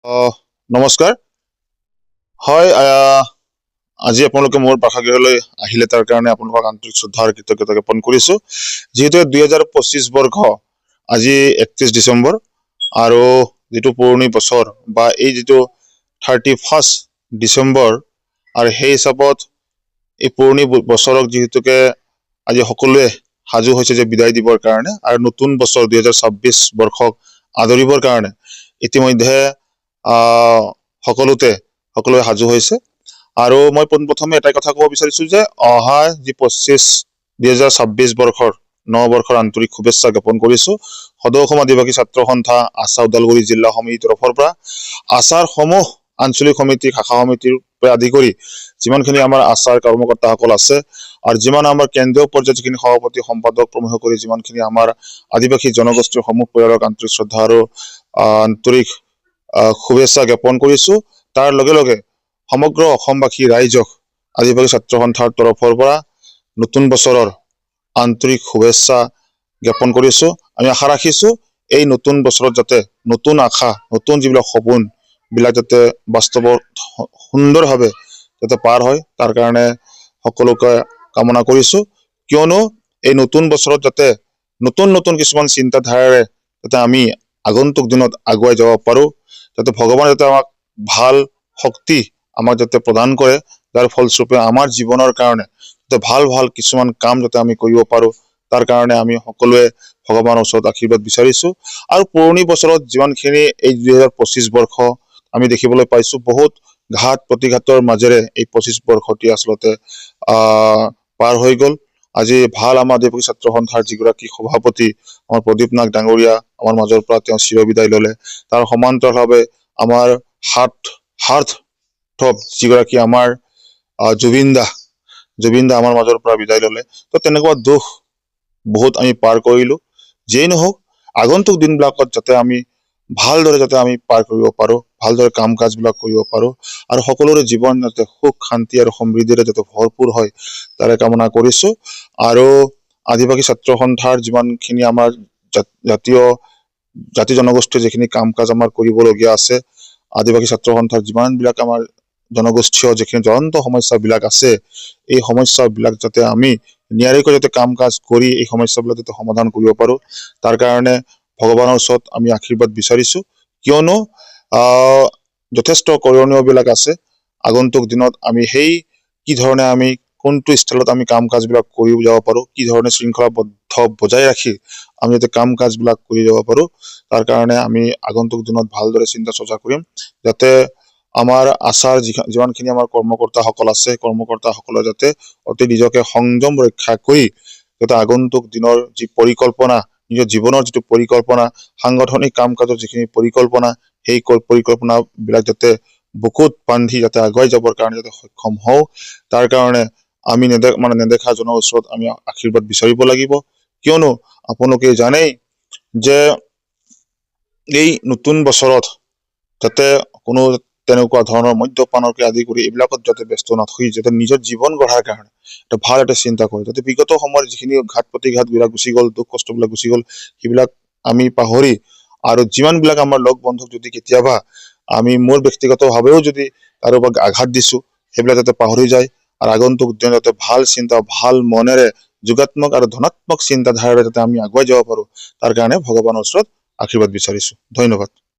আহ, নমস্কাৰ। হয়, আজি আপোনালোকে মোৰ বাসগৃহলৈ আহিলে তাৰ কাৰণে আপোনালোকক আন্তৰিক শ্ৰদ্ধা আৰু কৃতজ্ঞতা জ্ঞাপন কৰিছো। যিহেতু 2025 বৰ্ষ আজি 31 ডিচেম্বৰ আৰু যিটো পুৰণি বছৰ বা এই যিটো 31 ডিচেম্বৰ আৰু সেই হিচাপত এই পুৰণি বছৰক যিহেতুকে আজি সকলোৱে সাজু হৈছে যে বিদায় দিবৰ কাৰণে আৰু নতুন বছৰ 2026 বৰ্ষক আদৰিবৰ কাৰণে ইতিমধ্যে সকলোৱে সাজু হৈছে। আৰু মই পোনপ্ৰথমে এটাই কথা ক'ব বিচাৰিছো যে অহা যি 2026 বৰ্ষৰ নৱবৰ্ষৰ আন্তৰিক শুভেচ্ছা জ্ঞাপন কৰিছো। সদৌ অসম আদিবাসী ছাত্ৰ সন্থা আছা ওদালগুৰি জিলা সমিতিৰ তৰফৰ পৰা আছাৰ সমূহ আঞ্চলিক সমিতি শাখা সমিতিৰ পৰা আদি কৰি যিমানখিনি আমাৰ আছাৰ কৰ্মকৰ্তাসকল আছে আৰু যিমান আমাৰ কেন্দ্ৰীয় পৰ্যায়ত যিখিনি সভাপতি সম্পাদক প্ৰমুখ কৰি যিমানখিনি আমাৰ আদিবাসী জনগোষ্ঠীৰ সমূহ পৰিয়ালক আন্তৰিক শ্ৰদ্ধা আৰু আন্তৰিক শুভেচ্ছা জ্ঞাপন কৰিছো। তাৰ লগে লগে সমগ্ৰ অসমবাসী ৰাইজক আদিবাসী ছাত্ৰ সন্থাৰ তৰফৰ পৰা নতুন বছৰৰ আন্তৰিক শুভেচ্ছা জ্ঞাপন কৰিছো। আমি আশা ৰাখিছো এই নতুন বছৰত যাতে নতুন আশা নতুন যিবিলাক সপোন বিলাক যাতে বাস্তৱত সুন্দৰভাৱে যাতে পাৰ হয় তাৰ কাৰণে সকলোকে কামনা কৰিছো। কিয়নো এই নতুন বছৰত যাতে নতুন কিছুমান চিন্তাধাৰাৰে যাতে আমি আগন্তুক দিনত আগুৱাই যাব পাৰো, যাতে ভগৱানে যাতে আমাক ভাল শক্তি আমাক যাতে প্ৰদান কৰে, যাৰ ফলস্বৰূপে আমাৰ জীৱনৰ কাৰণে যাতে ভাল কিছুমান কাম যাতে আমি কৰিব পাৰো তাৰ কাৰণে আমি সকলোৱে ভগৱানৰ ওচৰত আশীৰ্বাদ বিচাৰিছো। আৰু পুৰণি বছৰত যিমানখিনি এই 2025 বৰ্ষ আমি দেখিবলৈ পাইছো বহুত ঘাট প্ৰতিঘাতৰ মাজেৰে এই 25 বৰ্ষটি আচলতে পাৰ হৈ গল। আজি ভাল আমাৰ আদিবাসী ছাত্ৰ সন্থাৰ যিগৰাকী সভাপতি আমাৰ প্ৰদীপ নাগ ডাঙৰীয়া আমাৰ মাজৰ পৰা তেওঁ চিৰ বিদায় ললে। তাৰ সমান্তৰালভাৱে আমাৰ হাৰ্থ যিগৰাকী আমাৰ জুবিন দা আমাৰ মাজৰ পৰা বিদায় ললে। তো তেনেকুৱা দুখ বহুত আমি পাৰ কৰিলো। যিয়েই নহওক আগন্তুক দিনবিলাকত যাতে আমি ভালদৰে যাতে আমি পাৰ কৰিব পাৰো, ভালদৰে কাম কাজবিলাক কৰিব পাৰো আৰু সকলোৰে জীৱন যাতে সুখ শান্তি আৰু সমৃদ্ধিৰে যাতে ভৰপূৰ হয় তাৰে কামনা কৰিছো। আৰু আদিবাসী ছাত্ৰ সন্থাৰ যিমানখিনি আমাৰ জাতি জনগোষ্ঠীৰ যিখিনি কাম কাজ আমাৰ কৰিবলগীয়া আছে, আদিবাসী ছাত্ৰ সন্থাৰ যিমানবিলাক আমাৰ জনগোষ্ঠীয় যিখিনি জ্বলন্ত সমস্যাবিলাক আছে এই সমস্যাবিলাক যাতে আমি নিয়াৰিকৈ যাতে কাম কাজ কৰি এই সমস্যাবিলাক যাতে সমাধান কৰিব পাৰো তাৰ কাৰণে ভগৱানৰ ওচৰত আমি আশীৰ্বাদ বিচাৰিছো। কিয়নো যথেষ্ট কৰণীয় বিলাক আছে। আগন্তুক দিনত আমি সেই কি ধৰণে আমি কোনটো স্থলত আমি কাম কাজবিলাক কৰি যাব পাৰো, কি ধৰণে শৃংখলাবদ্ধ বজাই ৰাখি আমি যাতে কাম কাজবিলাক কৰি যাব পাৰো তাৰ কাৰণে আমি আগন্তুক দিনত ভালদৰে চিন্তা চৰ্চা কৰিম, যাতে আমাৰ আচাৰ যিমানখিনি আমাৰ কৰ্মকৰ্তাসকল আছে কৰ্মকৰ্তাসকলে যাতে অতি নিজকে সংযম ৰক্ষা কৰি যাতে আগন্তুক দিনৰ যি পৰিকল্পনা, নিজৰ জীৱনৰ যিটো পৰিকল্পনা, সাংগঠনিক কাম কাজৰ যিখিনি পৰিকল্পনা সেই পৰিকল্পনা বিলাক যাতে বুকুত বান্ধি যাতে আগুৱাই যাবৰ কাৰণে যাতে সক্ষম হওঁ তাৰ কাৰণে আমি নেদেখা জনৰ ওচৰত আমি আশীৰ্বাদ বিচাৰিব লাগিব। কিয়নো আপোনালোকে জানেই যে এই নতুন বছৰত যাতে কোনো তেনেকুৱা ধৰণৰ মদ্যপানকে আদি কৰি এইবিলাকত যাতে ব্যস্ত নথৈ যাতে নিজৰ জীৱন গঢ়াৰ কাৰণে ভাল এটা চিন্তা কৰে, যাতে বিগত সময়ত যিখিনি ঘাট প্ৰতিঘাত বিলাক গুচি গ'ল, দুখ কষ্টবিলাক গুচি গ'ল সেইবিলাক আমি পাহৰি আৰু যিমানবিলাক আমাৰ লগ বন্ধুক যদি কেতিয়াবা আমি মোৰ ব্যক্তিগতভাৱেও যদি কাৰোবাক আঘাত দিছো সেইবিলাক যাতে পাহৰি যায় আৰু আগন্তুক দিনত যাতে ভাল চিন্তা ভাল মনেৰে যোগাত্মক আৰু ধনাত্মক চিন্তাধাৰাৰে যাতে আমি আগুৱাই যাব পাৰো তাৰ কাৰণে ভগৱানৰ ওচৰত আশীৰ্বাদ বিচাৰিছো। ধন্যবাদ।